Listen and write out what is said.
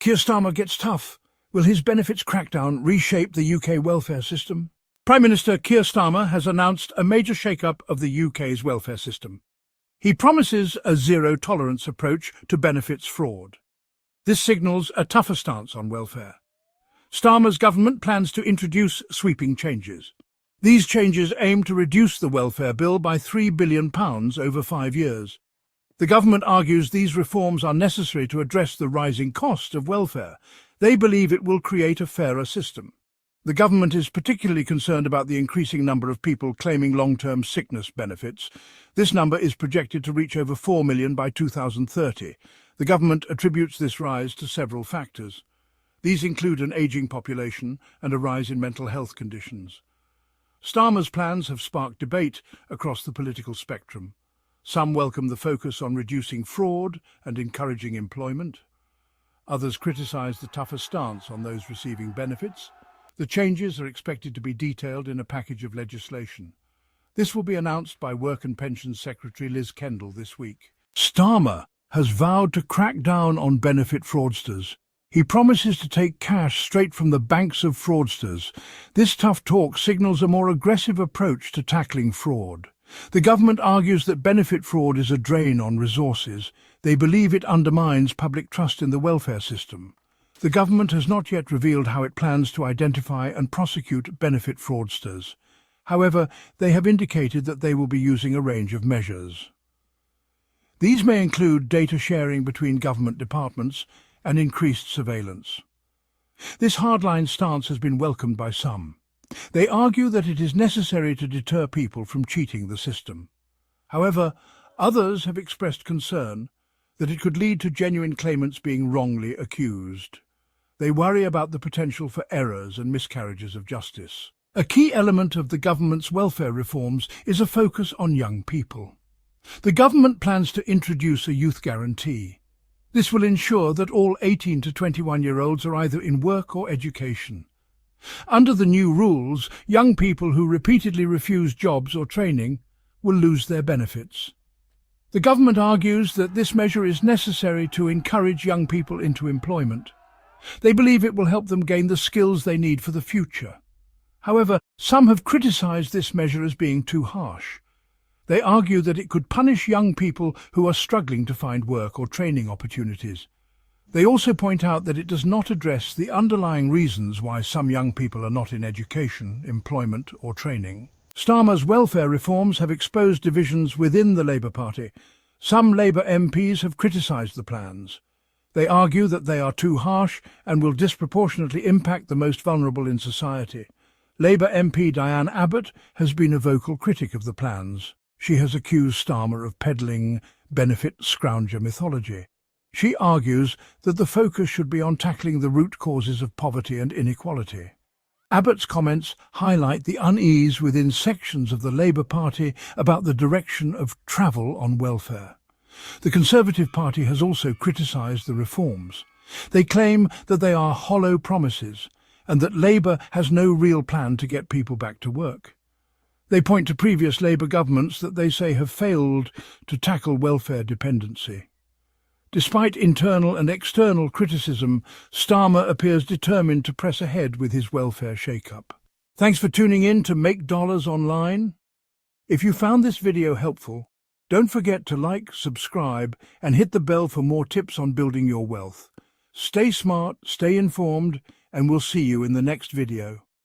Keir Starmer gets tough. Will his benefits crackdown reshape the UK welfare system? Prime Minister Keir Starmer has announced a major shake-up of the UK's welfare system. He promises a zero-tolerance approach to benefits fraud. This signals a tougher stance on welfare. Starmer's government plans to introduce sweeping changes. These changes aim to reduce the welfare bill by £3 billion over 5 years. The government argues these reforms are necessary to address the rising cost of welfare. They believe it will create a fairer system. The government is particularly concerned about the increasing number of people claiming long-term sickness benefits. This number is projected to reach over 4 million by 2030. The government attributes this rise to several factors. These include an ageing population and a rise in mental health conditions. Starmer's plans have sparked debate across the political spectrum. Some welcome the focus on reducing fraud and encouraging employment. Others criticise the tougher stance on those receiving benefits. The changes are expected to be detailed in a package of legislation. This will be announced by Work and Pensions Secretary Liz Kendall this week. Starmer has vowed to crack down on benefit fraudsters. He promises to take cash straight from the banks of fraudsters. This tough talk signals a more aggressive approach to tackling fraud. The government argues that benefit fraud is a drain on resources. They believe it undermines public trust in the welfare system. The government has not yet revealed how it plans to identify and prosecute benefit fraudsters. However, they have indicated that they will be using a range of measures. These may include data sharing between government departments and increased surveillance. This hardline stance has been welcomed by some. They argue that it is necessary to deter people from cheating the system. However, others have expressed concern that it could lead to genuine claimants being wrongly accused. They worry about the potential for errors and miscarriages of justice. A key element of the government's welfare reforms is a focus on young people. The government plans to introduce a youth guarantee. This will ensure that all 18 to 21-year-olds are either in work or education. Under the new rules, young people who repeatedly refuse jobs or training will lose their benefits. The government argues that this measure is necessary to encourage young people into employment. They believe it will help them gain the skills they need for the future. However, some have criticised this measure as being too harsh. They argue that it could punish young people who are struggling to find work or training opportunities. They also point out that it does not address the underlying reasons why some young people are not in education, employment or training. Starmer's welfare reforms have exposed divisions within the Labour Party. Some Labour MPs have criticised the plans. They argue that they are too harsh and will disproportionately impact the most vulnerable in society. Labour MP Diane Abbott has been a vocal critic of the plans. She has accused Starmer of peddling benefit scrounger mythology. She argues that the focus should be on tackling the root causes of poverty and inequality. Abbott's comments highlight the unease within sections of the Labour Party about the direction of travel on welfare. The Conservative Party has also criticised the reforms. They claim that they are hollow promises and that Labour has no real plan to get people back to work. They point to previous Labour governments that they say have failed to tackle welfare dependency. Despite internal and external criticism, Starmer appears determined to press ahead with his welfare shake-up. Thanks for tuning in to Make Dollars Online. If you found this video helpful, don't forget to like, subscribe, and hit the bell for more tips on building your wealth. Stay smart, stay informed, and we'll see you in the next video.